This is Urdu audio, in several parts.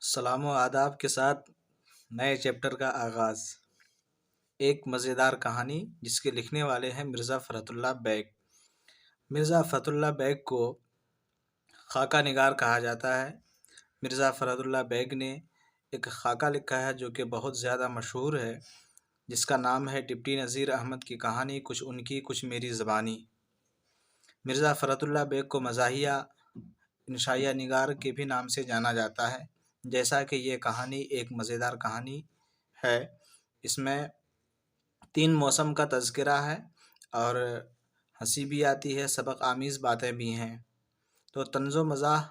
سلام و آداب کے ساتھ نئے چیپٹر کا آغاز۔ ایک مزیدار کہانی جس کے لکھنے والے ہیں مرزا فرحت اللہ بیگ۔ مرزا فرحت اللہ بیگ کو خاکہ نگار کہا جاتا ہے۔ مرزا فرحت اللہ بیگ نے ایک خاکہ لکھا ہے جو کہ بہت زیادہ مشہور ہے، جس کا نام ہے ڈپٹی نذیر احمد کی کہانی، کچھ ان کی کچھ میری زبانی۔ مرزا فرحت اللہ بیگ کو مزاحیہ انشائیہ نگار کے بھی نام سے جانا جاتا ہے، جیسا کہ یہ کہانی ایک مزیدار کہانی ہے۔ اس میں 3 موسم کا تذکرہ ہے اور ہنسی بھی آتی ہے، سبق آمیز باتیں بھی ہیں۔ تو طنز و مزاح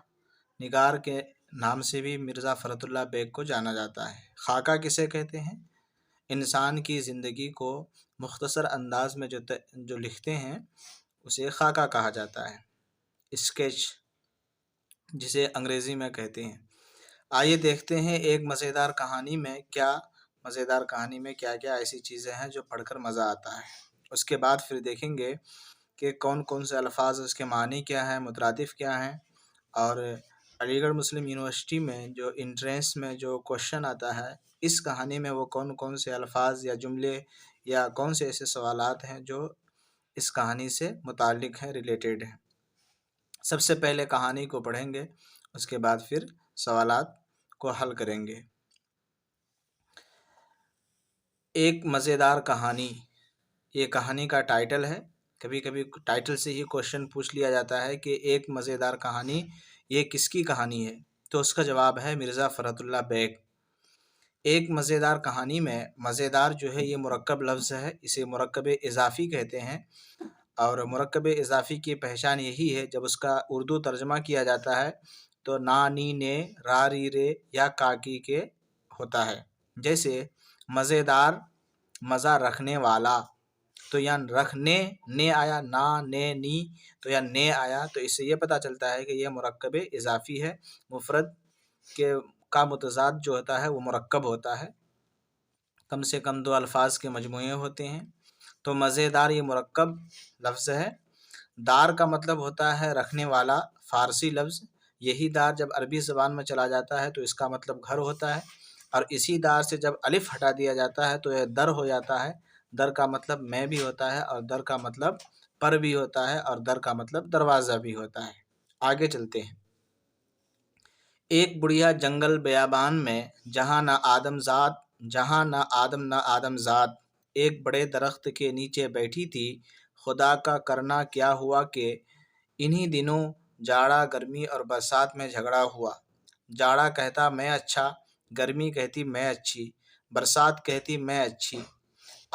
نگار کے نام سے بھی مرزا فرحت اللہ بیگ کو جانا جاتا ہے۔ خاکہ کسے کہتے ہیں؟ انسان کی زندگی کو مختصر انداز میں جو لکھتے ہیں اسے خاکہ کہا جاتا ہے، اسکیچ جسے انگریزی میں کہتے ہیں۔ آئیے دیکھتے ہیں ایک مزیدار کہانی میں کیا کیا ایسی چیزیں ہیں جو پڑھ کر مزہ آتا ہے۔ اس کے بعد پھر دیکھیں گے کہ کون کون سے الفاظ، اس کے معنی کیا ہیں، مترادف کیا ہیں، اور علی گڑھ مسلم یونیورسٹی میں جو انٹرنس میں جو کوشچن آتا ہے اس کہانی میں وہ کون کون سے الفاظ یا جملے یا کون سے ایسے سوالات ہیں جو اس کہانی سے متعلق ہیں، ریلیٹڈ ہیں۔ سب سے پہلے کہانی کو پڑھیں گے، اس کے بعد پھر سوالات کو حل کریں گے۔ ایک مزیدار کہانی، یہ کہانی کا ٹائٹل ہے۔ کبھی کبھی ٹائٹل سے ہی کوشچن پوچھ لیا جاتا ہے کہ ایک مزیدار کہانی یہ کس کی کہانی ہے، تو اس کا جواب ہے مرزا فرحت اللہ بیگ۔ ایک مزیدار کہانی میں مزیدار جو ہے یہ مرکب لفظ ہے، اسے مرکب اضافی کہتے ہیں، اور مرکب اضافی کی پہچان یہی ہے جب اس کا اردو ترجمہ کیا جاتا ہے تو نا نی نے را ری رے یا کاکی کے ہوتا ہے۔ جیسے مزیدار، مزہ رکھنے والا، تو یا رکھنے نے آیا، نا نے نی تو یا نے آیا، تو اس سے یہ پتہ چلتا ہے کہ یہ مرکب اضافی ہے۔ مفرد کا متضاد جو ہوتا ہے وہ مرکب ہوتا ہے، کم سے کم 2 الفاظ کے مجموعے ہوتے ہیں۔ تو مزیدار یہ مرکب لفظ ہے۔ دار کا مطلب ہوتا ہے رکھنے والا، فارسی لفظ۔ یہی دار جب عربی زبان میں چلا جاتا ہے تو اس کا مطلب گھر ہوتا ہے، اور اسی دار سے جب الف ہٹا دیا جاتا ہے تو یہ در ہو جاتا ہے۔ در کا مطلب میں بھی ہوتا ہے، اور در کا مطلب پر بھی ہوتا ہے، اور در کا مطلب دروازہ بھی ہوتا ہے۔ آگے چلتے ہیں۔ ایک بڑھیا جنگل بیابان میں جہاں نہ آدم نہ آدم ذات، ایک بڑے درخت کے نیچے بیٹھی تھی۔ خدا کا کرنا کیا ہوا کہ انہی دنوں جاڑا، گرمی اور برسات میں جھگڑا ہوا۔ جاڑا کہتا میں اچھا، گرمی کہتی میں اچھی، برسات کہتی میں اچھی۔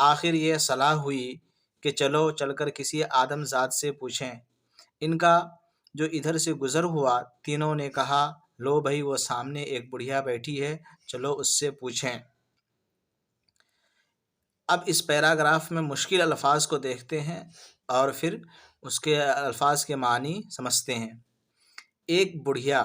آخر یہ صلاح ہوئی کہ چلو چل کر کسی آدم ذات سے پوچھیں۔ ان کا جو ادھر سے گزر ہوا، تینوں نے کہا لو بھائی وہ سامنے ایک بڑھیا بیٹھی ہے، چلو اس سے پوچھیں۔ اب اس پیراگراف میں مشکل الفاظ کو دیکھتے ہیں اور پھر اس کے الفاظ کے معنی سمجھتے ہیں۔ ایک بڑھیا،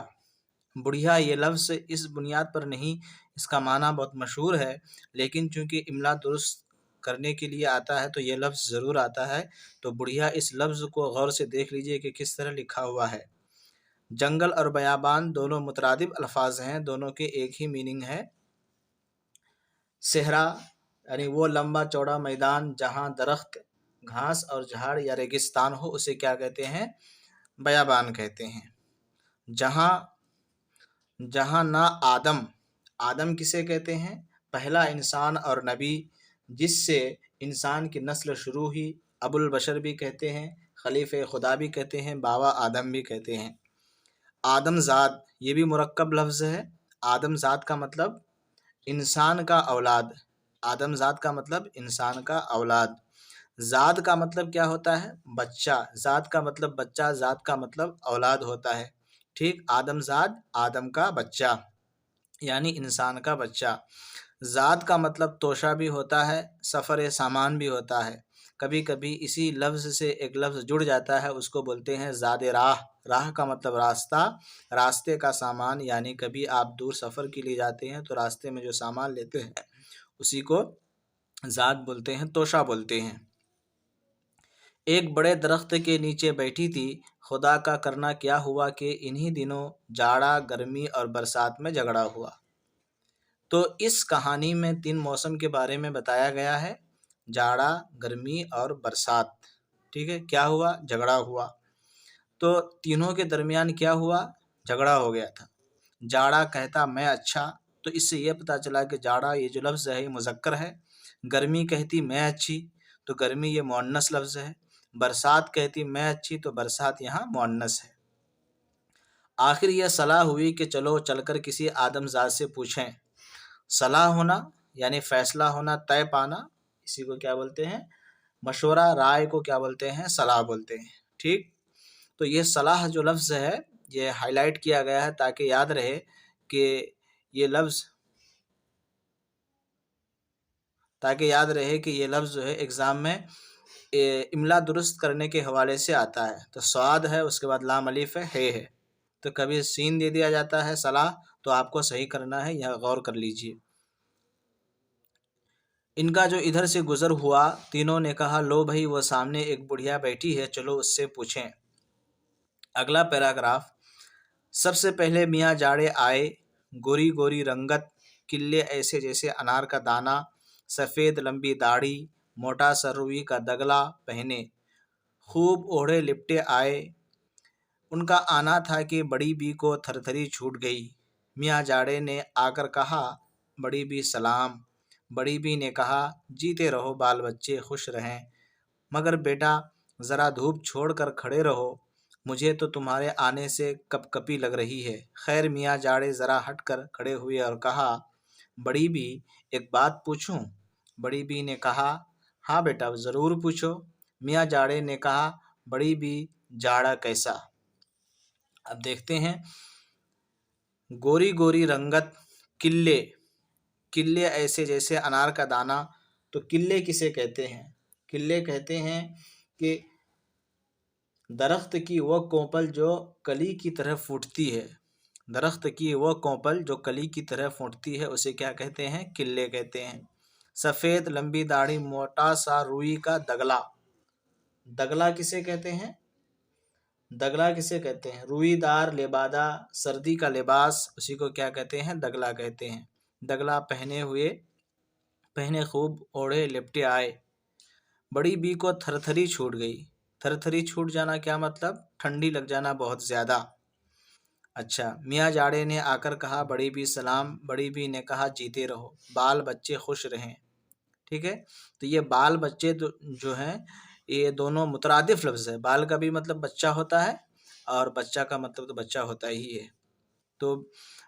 بڑھیا یہ لفظ اس بنیاد پر نہیں، اس کا معنی بہت مشہور ہے، لیکن چونکہ املا درست کرنے کے لیے آتا ہے تو یہ لفظ ضرور آتا ہے۔ تو بڑھیا اس لفظ کو غور سے دیکھ لیجئے کہ کس طرح لکھا ہوا ہے۔ جنگل اور بیابان دونوں مترادف الفاظ ہیں، دونوں کے ایک ہی میننگ ہے۔ صحرا یعنی وہ لمبا چوڑا میدان جہاں درخت، گھاس اور جھاڑ یا ریگستان ہو، اسے کیا کہتے ہیں؟ بیابان کہتے ہیں۔ جہاں نہ آدم کسے کہتے ہیں؟ پہلا انسان اور نبی، جس سے انسان کی نسل شروع ہوئی، ابو البشر بھی کہتے ہیں، خلیفہ خدا بھی کہتے ہیں، بابا آدم بھی کہتے ہیں۔ آدم ذات یہ بھی مرکب لفظ ہے۔ آدم ذات کا مطلب انسان کا اولاد، آدم ذات کا مطلب انسان کا اولاد۔ ذات کا مطلب کیا ہوتا ہے؟ بچہ۔ ذات کا مطلب بچہ، ذات کا مطلب اولاد ہوتا ہے۔ ٹھیک، آدم ذات آدم کا بچہ یعنی انسان کا بچہ۔ ذات کا مطلب توشہ بھی ہوتا ہے، سفر سامان بھی ہوتا ہے۔ کبھی کبھی اسی لفظ سے ایک لفظ جڑ جاتا ہے، اس کو بولتے ہیں زاد راہ۔ راہ کا مطلب راستہ، راستے کا سامان، یعنی کبھی آپ دور سفر کے لیے جاتے ہیں تو راستے میں جو سامان لیتے ہیں اسی کو ذات بولتے ہیں، توشہ بولتے ہیں۔ ایک بڑے درخت کے نیچے بیٹھی تھی۔ خدا کا کرنا کیا ہوا کہ انہی دنوں جاڑا، گرمی اور برسات میں جھگڑا ہوا۔ تو اس کہانی میں 3 موسم کے بارے میں بتایا گیا ہے، جاڑا، گرمی اور برسات۔ ٹھیک ہے، کیا ہوا؟ جھگڑا ہوا۔ تو تینوں کے درمیان کیا ہوا؟ جھگڑا ہو گیا تھا۔ جاڑا کہتا میں اچھا، تو اس سے یہ پتہ چلا کہ جاڑا یہ جو لفظ ہے یہ مذکر ہے۔ گرمی کہتی میں اچھی، تو گرمی یہ مؤنث لفظ ہے۔ برسات کہتی میں اچھی، تو برسات یہاں مؤنث ہے۔ آخر یہ صلاح ہوئی کہ چلو چل کر کسی آدم ذات سے پوچھیں۔ صلاح ہونا یعنی فیصلہ ہونا، طے پانا، اسی کو کیا بولتے ہیں؟ مشورہ، رائے کو کیا بولتے ہیں؟ صلاح بولتے ہیں۔ ٹھیک، تو یہ صلاح جو لفظ ہے یہ ہائی لائٹ کیا گیا ہے تاکہ یاد رہے کہ یہ لفظ جو ہے ایگزام میں املا درست کرنے کے حوالے سے آتا ہے۔ تو صاد ہے، اس کے بعد لام الف ہے، تو کبھی سین دے دیا جاتا ہے صلاح، تو آپ کو صحیح کرنا ہے، یہاں غور کر لیجئے۔ ان کا جو ادھر سے گزر ہوا، تینوں نے کہا لو بھائی وہ سامنے ایک بڑھیا بیٹھی ہے، چلو اس سے پوچھیں۔ اگلا پیراگراف، سب سے پہلے میاں جاڑے آئے، گوری گوری رنگت، کلے ایسے جیسے انار کا دانہ، سفید لمبی داڑھی، موٹا سا روئی کا دگلا پہنے، خوب اوڑھے لپٹے آئے۔ ان کا آنا تھا کہ بڑی بی کو تھر تھری چھوٹ گئی۔ میاں جاڑے نے آ کر کہا بڑی بی سلام۔ بڑی بی نے کہا جیتے رہو بال بچے خوش رہیں، مگر بیٹا ذرا دھوپ چھوڑ کر کھڑے رہو، مجھے تو تمہارے آنے سے کپ کپی لگ رہی ہے۔ خیر میاں جاڑے ذرا ہٹ کر کھڑے ہوئے اور کہا بڑی بی ایک بات پوچھوں؟ بڑی بی نے کہا ہاں بیٹا ضرور پوچھو۔ میاں جاڑے نے کہا بڑی بی جاڑا کیسا؟ اب دیکھتے ہیں، گوری گوری رنگت، کلے ایسے جیسے انار کا دانہ۔ تو کلے کسے کہتے ہیں؟ کلے کہتے ہیں کہ درخت کی وہ کونپل جو کلی کی طرح پھوٹتی ہے، درخت کی وہ کونپل جو کلی کی طرح پھوٹتی ہے اسے کیا کہتے ہیں؟ کلے کہتے ہیں۔ سفید لمبی داڑھی، موٹا سا روئی کا دگلا، دگلا کسے کہتے ہیں؟ دگلا کسے کہتے ہیں؟ روئی دار لبادہ، سردی کا لباس، اسی کو کیا کہتے ہیں؟ دگلا کہتے ہیں۔ دگلا پہنے خوب اوڑھے لپٹے آئے۔ بڑی بی کو تھر تھری چھوٹ گئی۔ تھر تھری چھوٹ جانا کیا مطلب؟ ٹھنڈی لگ جانا بہت زیادہ۔ اچھا، میاں جاڑے نے آ کر کہا بڑی بی سلام۔ بڑی بی نے کہا جیتے رہو بال بچے خوش رہیں۔ ٹھیک ہے، تو یہ بال بچے جو ہیں یہ دونوں مترادف لفظ ہے۔ بال کا بھی مطلب بچہ ہوتا ہے اور بچہ کا مطلب تو بچہ ہوتا ہی ہے۔ تو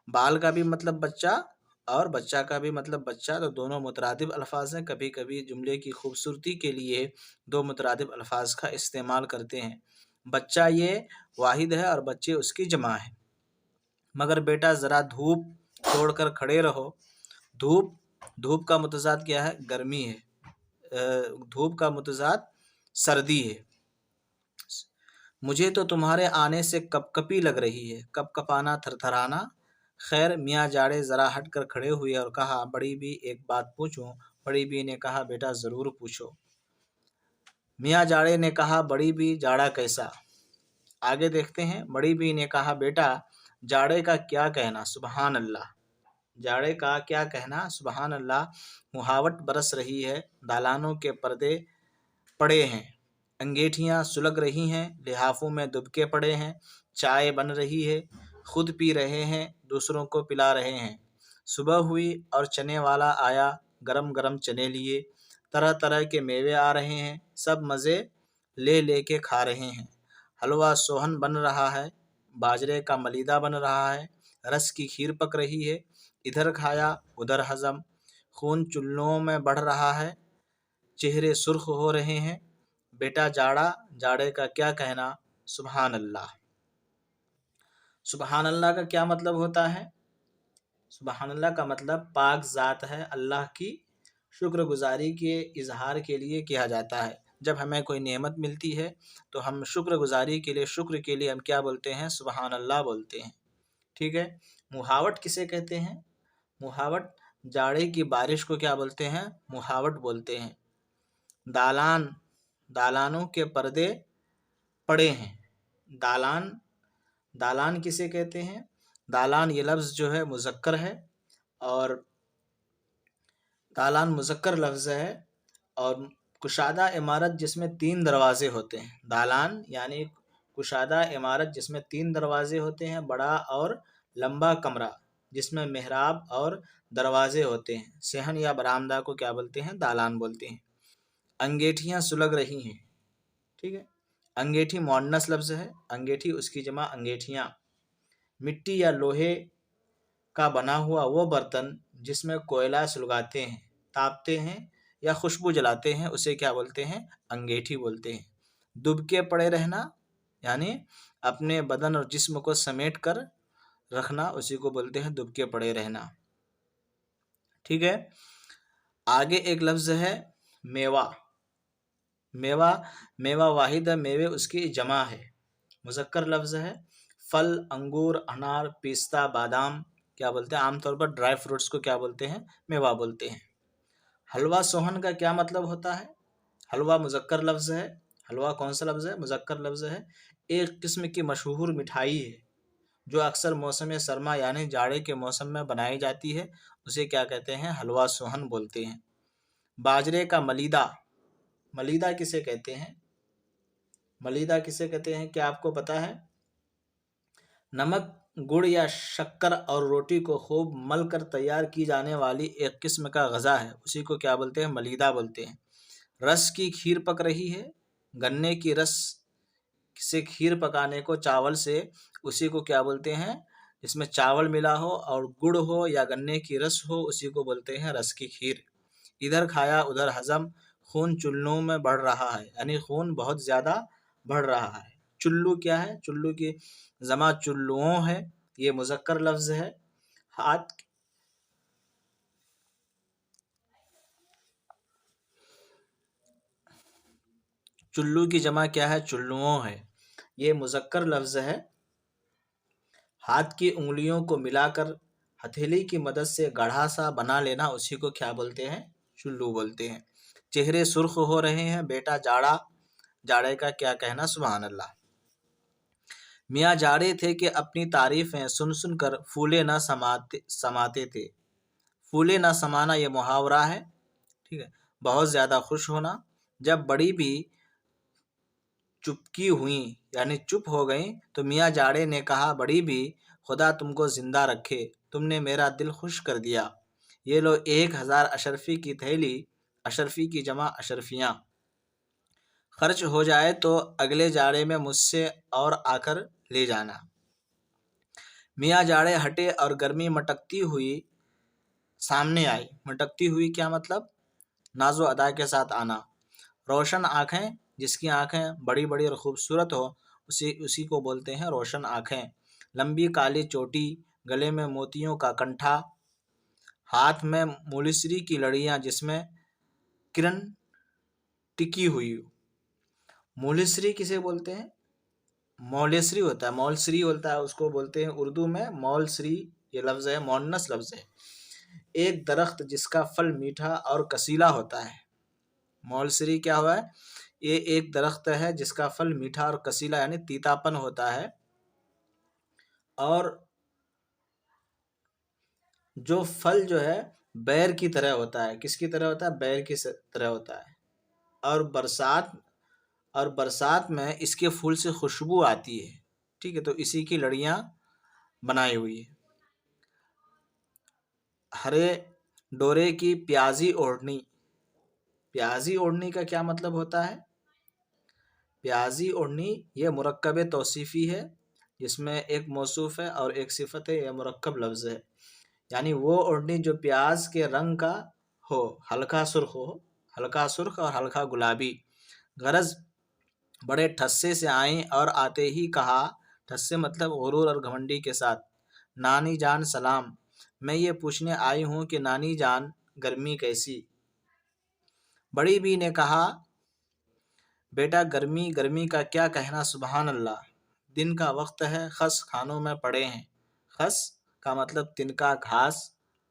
بال کا بھی مطلب بچہ اور بچہ کا بھی مطلب بچہ، تو دونوں مترادف الفاظ ہیں۔ کبھی کبھی جملے کی خوبصورتی کے لیے دو مترادف الفاظ کا استعمال کرتے ہیں۔ بچہ یہ واحد ہے اور بچے اس کی جمع ہے۔ مگر بیٹا ذرا دھوپ چھوڑ کر کھڑے رہو۔ دھوپ کا متضاد کیا ہے؟ گرمی ہے۔ دھوپ کا متضاد سردی ہے۔ مجھے تو تمہارے آنے سے کپ کپی لگ رہی ہے، کپ کپانا، تھر تھرانا۔ خیر میاں جاڑے ذرا ہٹ کر کھڑے ہوئے اور کہا بڑی بی ایک بات پوچھوں؟ بڑی بی نے کہا بیٹا ضرور پوچھو۔ میاں جاڑے نے کہا بڑی بی جاڑا کیسا؟ آگے دیکھتے ہیں۔ بڑی بی نے کہا بیٹا جاڑے کا کیا کہنا، سبحان اللہ، جاڑے کا کیا کہنا، سبحان اللہ۔ مہاوٹ برس رہی ہے، دالانوں کے پردے پڑے ہیں، انگیٹھیاں سلگ رہی ہیں، لحافوں میں دبکے پڑے ہیں، چائے بن رہی ہے، خود پی رہے ہیں، دوسروں کو پلا رہے ہیں۔ صبح ہوئی اور چنے والا آیا، گرم گرم چنے لیے، طرح طرح کے میوے آ رہے ہیں، سب مزے لے کے کھا رہے ہیں۔ حلوہ سوہن بن رہا ہے، باجرے کا ملیدہ بن رہا ہے، رس کی کھیر پک رہی ہے، ادھر کھایا ادھر ہضم، خون چلوں میں بڑھ رہا ہے، چہرے سرخ ہو رہے ہیں۔ بیٹا جاڑے کا کیا کہنا، سبحان اللہ۔ سبحان اللہ کا کیا مطلب ہوتا ہے؟ سبحان اللہ کا مطلب پاک ذات ہے، اللہ کی شکر گزاری کے اظہار کے لیے کیا جاتا ہے۔ جب ہمیں کوئی نعمت ملتی ہے تو ہم شکر گزاری کے لیے، شکر کے لیے ہم کیا بولتے ہیں؟ سبحان اللہ بولتے ہیں۔ ٹھیک ہے، مہاوٹ کسے کہتے ہیں؟ مہاوٹ جاڑے کی بارش کو کیا بولتے ہیں؟ مہاوٹ بولتے ہیں۔ دالانوں کے پردے پڑے ہیں۔ دالان کسے کہتے ہیں؟ دالان یہ لفظ جو ہے مذکر ہے اور دالان مذکر لفظ ہے، اور کشادہ عمارت جس میں 3 دروازے ہوتے ہیں. دالان یعنی کشادہ عمارت جس میں 3 دروازے ہوتے ہیں، بڑا اور لمبا کمرہ جس میں محراب اور دروازے ہوتے ہیں. صحن یا برآمدہ کو کیا بولتے ہیں؟ دالان بولتے ہیں. انگیٹھیاں سلگ رہی ہیں. ٹھیک ہے. انگیٹھی مؤنث لفظ ہے، انگیٹھی اس کی جمع انگیٹھیاں. مٹی یا لوہے کا بنا ہوا وہ برتن جس میں کوئلہ سلگاتے ہیں، تاپتے ہیں یا خوشبو جلاتے ہیں، اسے کیا بولتے ہیں؟ انگیٹھی بولتے ہیں. دبکے پڑے رہنا یعنی اپنے بدن اور جسم کو سمیٹ کر رکھنا، اسی کو بولتے ہیں دبکے پڑے رہنا. ٹھیک ہے. آگے ایک لفظ ہے میوہ. میوہ، میوہ واحد ہے، میوے اس کی جمع ہے، مذکر لفظ ہے. پھل، انگور، انار، پستہ، بادام کیا بولتے ہیں؟ عام طور پر ڈرائی فروٹس کو کیا بولتے ہیں؟ میوہ بولتے ہیں. حلوہ سوہن کا کیا مطلب ہوتا ہے؟ حلوہ مذکر لفظ ہے. حلوہ کون سا لفظ ہے؟ مذکر لفظ ہے. ایک قسم کی مشہور مٹھائی ہے جو اکثر موسم سرما یعنی جاڑے کے موسم میں بنائی جاتی ہے، اسے کیا کہتے ہیں؟ حلوہ سوہن بولتے ہیں. باجرے کا ملیدہ. ملیدہ کسے کہتے ہیں؟ ملیدہ کسے کہتے ہیں؟ کیا آپ کو پتا ہے؟ نمک، گڑ یا شکر اور روٹی کو خوب مل کر تیار کی جانے والی ایک قسم کا غذا ہے، اسی کو کیا بولتے ہیں؟ ملیدہ بولتے ہیں. رس کی کھیر پک رہی ہے. گنے کی رس سے کھیر پکانے کو چاول سے، اسی کو کیا بولتے ہیں؟ جس میں چاول ملا ہو اور گڑ ہو یا گنے کی رس ہو، اسی کو بولتے ہیں رس کی کھیر. ادھر کھایا ادھر ہضم، خون چلوں میں بڑھ رہا ہے، یعنی خون بہت زیادہ بڑھ رہا ہے. چلو کیا ہے؟ چلو کی جمع چلوؤں ہے، یہ مذکر لفظ ہے. ہاتھ چلو کی جمع کیا ہے؟ چلوؤں ہے، یہ مذکر لفظ ہے. ہاتھ کی انگلیوں کو ملا کر ہتھیلی کی مدد سے گڑھا سا بنا لینا، اسی کو کیا بولتے ہیں؟ چلو بولتے ہیں. چہرے سرخ ہو رہے ہیں، بیٹا جاڑا. جاڑے کا کیا کہنا؟ سبحان اللہ. میاں جاڑے تھے کہ اپنی تعریفیں سن سن کر پھولے نہ سماتے تھے. پھولے نہ سمانا یہ محاورہ ہے. ٹھیک ہے. بہت زیادہ خوش ہونا. جب بڑی بھی چپکی ہوئیں یعنی چپ ہو گئیں تو میاں جاڑے نے کہا، بڑی بھی خدا تم کو زندہ رکھے، تم نے میرا دل خوش کر دیا. یہ لو 1000 اشرفی کی تھیلی. اشرفی کی جمع اشرفیاں. خرچ ہو جائے تو اگلے جاڑے میں مجھ سے اور آ کر لے جانا. میاں جاڑے ہٹے اور گرمی مٹکتی ہوئی سامنے آئی. مٹکتی ہوئی کیا مطلب؟ ناز و ادا کے ساتھ آنا. روشن آنکھیں، جس کی آنکھیں بڑی بڑی اور خوبصورت ہو، اسی کو بولتے ہیں روشن آنکھیں. لمبی کالی چوٹی، گلے میں موتیوں کا کنٹھا، ہاتھ میں مولیسری کی لڑیاں جس میں کرن ٹکی ہوئی. مولیسری کسے بولتے ہیں؟ مولسری ہوتا ہے، مولسری ہوتا ہے، اس کو بولتے ہیں اردو میں مولسری. یہ لفظ ہے، مؤنث لفظ ہے. ایک درخت جس کا پھل میٹھا اور کسیلا ہوتا ہے. مولسری کیا ہوا ہے؟ یہ ایک درخت ہے جس کا پھل میٹھا اور کسیلا یعنی تیتاپن ہوتا ہے، اور جو پھل جو ہے بیر کی طرح ہوتا ہے. کس کی طرح ہوتا ہے؟ بیر کی طرح ہوتا ہے. اور برسات میں اس کے پھول سے خوشبو آتی ہے. ٹھیک ہے. تو اسی کی لڑیاں بنائی ہوئی ہے. ہرے ڈورے کی پیازی اوڑھنی. پیازی اوڑھنی کا کیا مطلب ہوتا ہے؟ پیازی اوڑھنی یہ مرکب توصیفی ہے، جس میں ایک موصوف ہے اور ایک صفت ہے. یہ مرکب لفظ ہے، یعنی وہ اوڑھنی جو پیاز کے رنگ کا ہو، ہلکا سرخ ہو، ہلکا سرخ اور ہلکا گلابی. غرض بڑے ٹھسے سے آئیں اور آتے ہی کہا، ٹھسے مطلب غرور اور گھمنڈی کے ساتھ، نانی جان سلام، میں یہ پوچھنے آئی ہوں کہ نانی جان گرمی کیسی؟ بڑی بی نے کہا، بیٹا گرمی گرمی کا کیا کہنا، سبحان اللہ. دن کا وقت ہے، خس خانوں میں پڑے ہیں. خس کا مطلب تنکا گھاس،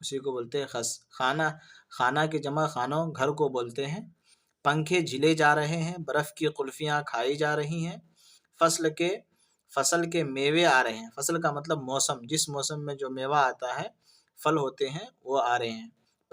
اسی کو بولتے ہیں خس. خانہ کی جمع خانوں، گھر کو بولتے ہیں. پنکھے جھلے جا رہے ہیں، برف کی قلفیاں کھائی جا رہی ہیں. فصل کے میوے آ رہے ہیں. فصل کا مطلب موسم، جس موسم میں جو میوہ آتا ہے، پھل ہوتے ہیں، وہ آ رہے ہیں.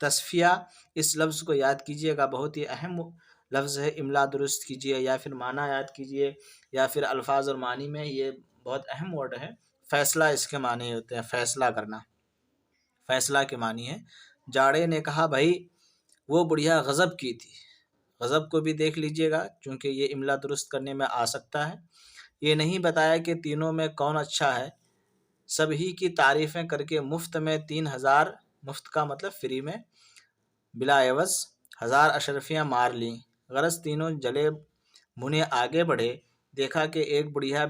تصفیہ اس لفظ کو یاد کیجیے گا، بہت ہی اہم لفظ ہے، املا درست کیجیے یا پھر معنی یاد کیجیے یا پھر الفاظ اور معنی میں یہ بہت اہم ورڈ ہے۔ فیصلہ اس کے معنی ہوتے ہیں، فیصلہ کرنا، فیصلہ کے معنی ہے۔ جاڑے نے کہا بھائی وہ بڑھیا غضب کی تھی، غضب کو بھی دیکھ لیجیے گا کیونکہ یہ املا درست کرنے میں آ سکتا ہے۔ یہ نہیں بتایا کہ تینوں میں کون اچھا ہے، سب ہی کی تعریفیں کر کے مفت میں 3000، مفت کا مطلب فری میں، بلا عوض 1000 اشرفیاں مار لیں۔ غرض تینوں جلے بھنے آگے بڑھے، دیکھا کہ ایک بڑھیا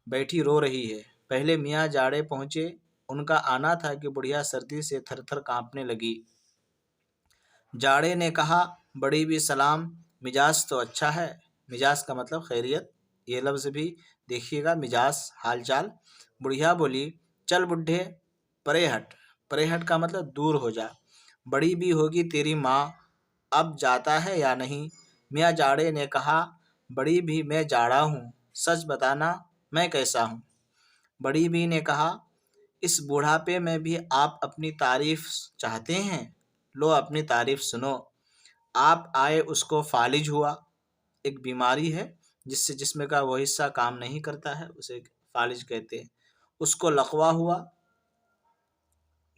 بیٹھی رو رہی ہے۔ پہلے میاں جاڑے پہنچے، ان کا آنا تھا کہ بڑھیا سردی سے تھر تھر کانپنے لگی۔ جاڑے نے کہا بڑی بھی سلام، مجاز تو اچھا ہے، مجاز کا مطلب خیریت، یہ لفظ بھی دیکھیے گا، مجاز حال چال۔ بڑھیا بولی چل بڈھے پرے ہٹ، پرے ہٹ کا مطلب دور ہو جا، بڑی بھی ہوگی تیری ماں، اب جاتا ہے یا نہیں؟ میاں جاڑے نے کہا بڑی بھی میں جاڑا ہوں، سچ بتانا میں کیسا ہوں؟ بڑی بھی نے کہا اس بوڑھاپے میں بھی آپ اپنی تعریف چاہتے ہیں، لو اپنی تعریف سنو۔ آپ آئے اس کو فالج ہوا، ایک بیماری ہے جس سے جسم کا وہ حصہ کام نہیں کرتا ہے، اسے فالج کہتے ہیں۔ اس کو لقوا ہوا،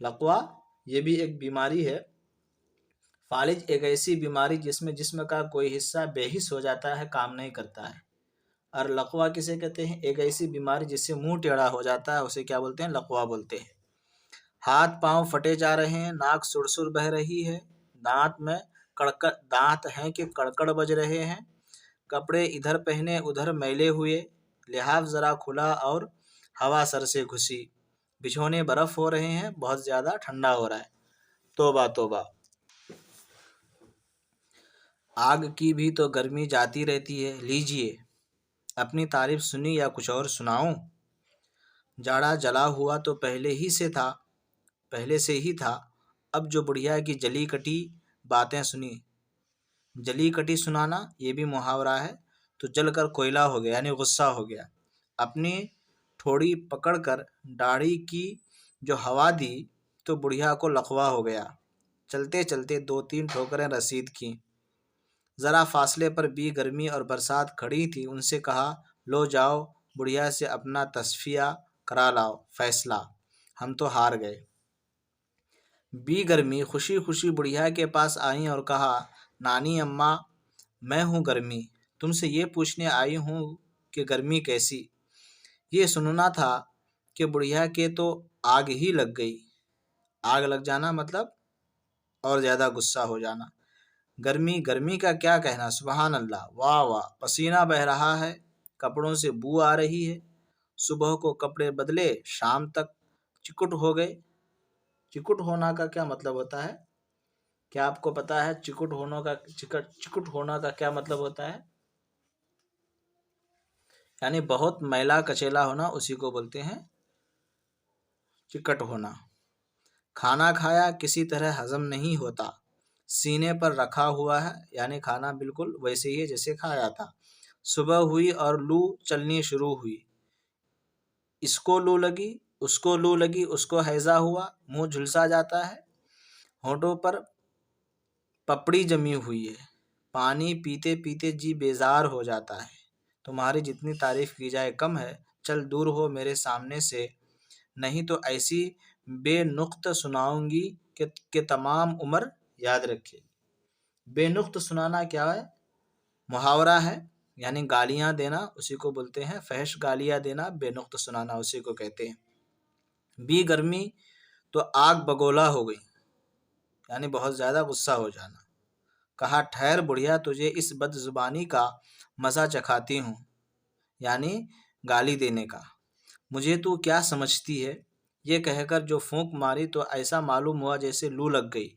لقوا یہ بھی ایک بیماری ہے۔ فالج ایک ایسی بیماری جس میں جسم کا کوئی حصہ بے حس ہو جاتا ہے، کام نہیں کرتا ہے۔ اور لقوا کسے کہتے ہیں؟ ایک ایسی بیماری جس سے منہ ٹیڑھا ہو جاتا ہے، اسے کیا بولتے ہیں؟ لقوا بولتے ہیں۔ ہاتھ پاؤں پھٹے جا رہے ہیں، ناک سڑ بہہ رہی ہے، دانت ہیں کہ کڑکڑ بج رہے ہیں، کپڑے ادھر پہنے ادھر میلے ہوئے، لحاف ذرا کھلا اور ہوا سر سے گھسی، بچھونے برف ہو رہے ہیں، بہت زیادہ ٹھنڈا ہو رہا ہے۔ توبہ توبہ، آگ کی بھی تو گرمی جاتی رہتی ہے، لیجیے اپنی تعریف سنی یا کچھ اور سناؤں؟ جاڑا جلا ہوا تو پہلے سے ہی تھا، اب جو بڑھیا کی جلی کٹی باتیں سنی۔ جلی کٹی سنانا یہ بھی محاورہ ہے، تو جل کر کوئلہ ہو گیا یعنی غصہ ہو گیا۔ اپنی ٹھوڑی پکڑ کر داڑھی کی جو ہوا دی تو بڑھیا کو لقوا ہو گیا۔ چلتے چلتے 2-3 ٹھوکریں رسید کیں۔ ذرا فاصلے پر بھی گرمی اور برسات کھڑی تھی، ان سے کہا لو جاؤ بڑھیا سے اپنا تصفیہ کرا لاؤ، فیصلہ، ہم تو ہار گئے۔ بی گرمی خوشی خوشی بڑھیا کے پاس آئیں اور کہا نانی اماں میں ہوں گرمی، تم سے یہ پوچھنے آئی ہوں کہ گرمی کیسی؟ یہ سننا تھا کہ بڑھیا کے تو آگ ہی لگ گئی۔ آگ لگ جانا مطلب اور زیادہ غصہ ہو جانا۔ گرمی، گرمی کا کیا کہنا، سبحان اللہ، واہ واہ، پسینہ بہہ رہا ہے، کپڑوں سے بو آ رہی ہے، صبح کو کپڑے بدلے شام تک چکٹ ہو گئے۔ چکٹ ہونا کا کیا مطلب ہوتا ہے؟ کیا آپ کو پتا ہے چکٹ ہونا کا کیا مطلب ہوتا ہے؟ یعنی بہت میلا کچیلا ہونا، اسی کو بولتے ہیں چکٹ ہونا۔ کھانا کھایا کسی طرح ہضم نہیں ہوتا، سینے پر رکھا ہوا ہے، یعنی کھانا بالکل ویسے ہی ہے جیسے کھایا تھا۔ صبح ہوئی اور لو چلنی شروع ہوئی، اس کو لو لگی، اس کو لو لگی، اس کو ہیضہ ہوا، منہ جھلسا جاتا ہے، ہونٹوں پر پپڑی جمی ہوئی ہے، پانی پیتے پیتے جی بیزار ہو جاتا ہے، تمہاری جتنی تعریف کی جائے کم ہے، چل دور ہو میرے سامنے سے، نہیں تو ایسی بے نقط سناؤں گی کہ تمام عمر یاد رکھے۔ بے نقط سنانا کیا ہے؟ محاورہ ہے، یعنی گالیاں دینا، اسی کو بولتے ہیں فحش گالیاں دینا، بے نقط سنانا اسی کو کہتے ہیں۔ بی گرمی تو آگ بگولا ہو گئی، یعنی بہت زیادہ غصہ ہو جانا۔ کہا ٹھہر بڑھیا، تجھے اس بد زبانی کا مزہ چکھاتی ہوں، یعنی گالی دینے کا۔ مجھے تو کیا سمجھتی ہے؟ یہ کہہ کر جو پھونک ماری تو ایسا معلوم ہوا جیسے لو لگ گئی۔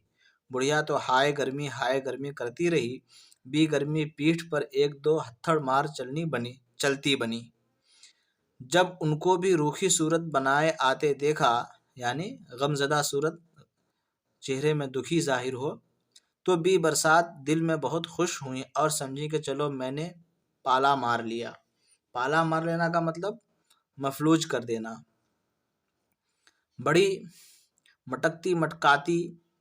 بڑھیا تو ہائے گرمی کرتی رہی، بی گرمی پیٹھ پر 1-2 ہتھڑ مار چلتی بنی۔ جب ان کو بھی روکھی صورت بنائے آتے دیکھا، یعنی غمزدہ صورت، چہرے میں دکھی ظاہر ہو، تو بی برسات دل میں بہت خوش ہوئی اور سمجھی کہ چلو میں نے پالا مار لیا۔ پالا مار لینا کا مطلب مفلوج کر دینا۔ بڑی مٹکتی مٹکاتی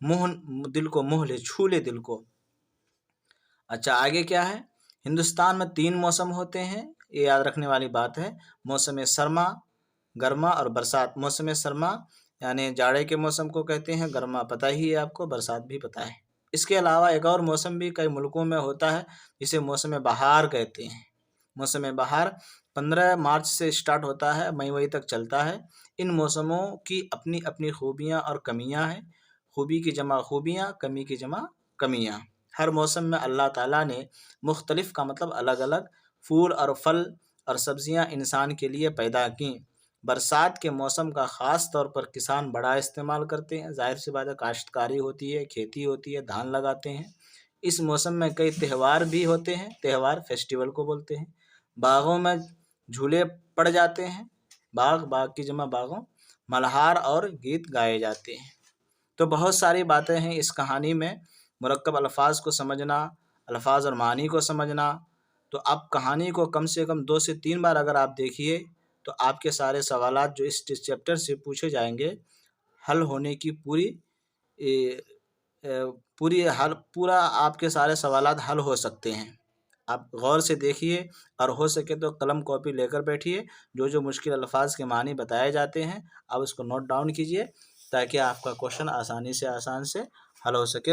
دل کو موہ لے، چھو لے دل کو۔ اچھا آگے کیا ہے؟ ہندوستان میں 3 موسم ہوتے ہیں، یہ یاد رکھنے والی بات ہے۔ موسم سرما، گرما اور برسات۔ موسم سرما یعنی جاڑے کے موسم کو کہتے ہیں، گرما پتہ ہی ہے آپ کو، برسات بھی پتہ ہے۔ اس کے علاوہ ایک اور موسم بھی کئی ملکوں میں ہوتا ہے جسے موسم بہار کہتے ہیں۔ موسم بہار 15 مارچ سے اسٹارٹ ہوتا ہے، مئی تک چلتا ہے۔ ان موسموں کی اپنی اپنی خوبیاں اور کمیاں ہیں۔ خوبی کی جمع خوبیاں، کمی کی جمع کمیاں۔ ہر موسم میں اللہ تعالیٰ نے مختلف کا مطلب الگ الگ پھول اور پھل اور سبزیاں انسان کے لیے پیدا کیں۔ برسات کے موسم کا خاص طور پر کسان بڑا استعمال کرتے ہیں، ظاہر سی بات ہے، کاشتکاری ہوتی ہے، کھیتی ہوتی ہے، دھان لگاتے ہیں۔ اس موسم میں کئی تہوار بھی ہوتے ہیں، تہوار فیسٹیول کو بولتے ہیں۔ باغوں میں جھولے پڑ جاتے ہیں، باغ کی جمع باغوں، ملہار اور گیت گائے جاتے ہیں۔ تو بہت ساری باتیں ہیں اس کہانی میں۔ مرکب الفاظ کو سمجھنا، الفاظ اور معنی کو سمجھنا۔ تو آپ کہانی کو کم سے کم 2 سے 3 بار اگر آپ دیکھیے تو آپ کے سارے سوالات جو اس چیپٹر سے پوچھے جائیں گے حل ہونے کی پورا آپ کے سارے سوالات حل ہو سکتے ہیں۔ آپ غور سے دیکھیے اور ہو سکے تو قلم کاپی لے کر بیٹھیے، جو مشکل الفاظ کے معنی بتائے جاتے ہیں آپ اس کو نوٹ ڈاؤن کیجیے تاکہ آپ کا کوشچن آسان سے حل ہو سکے۔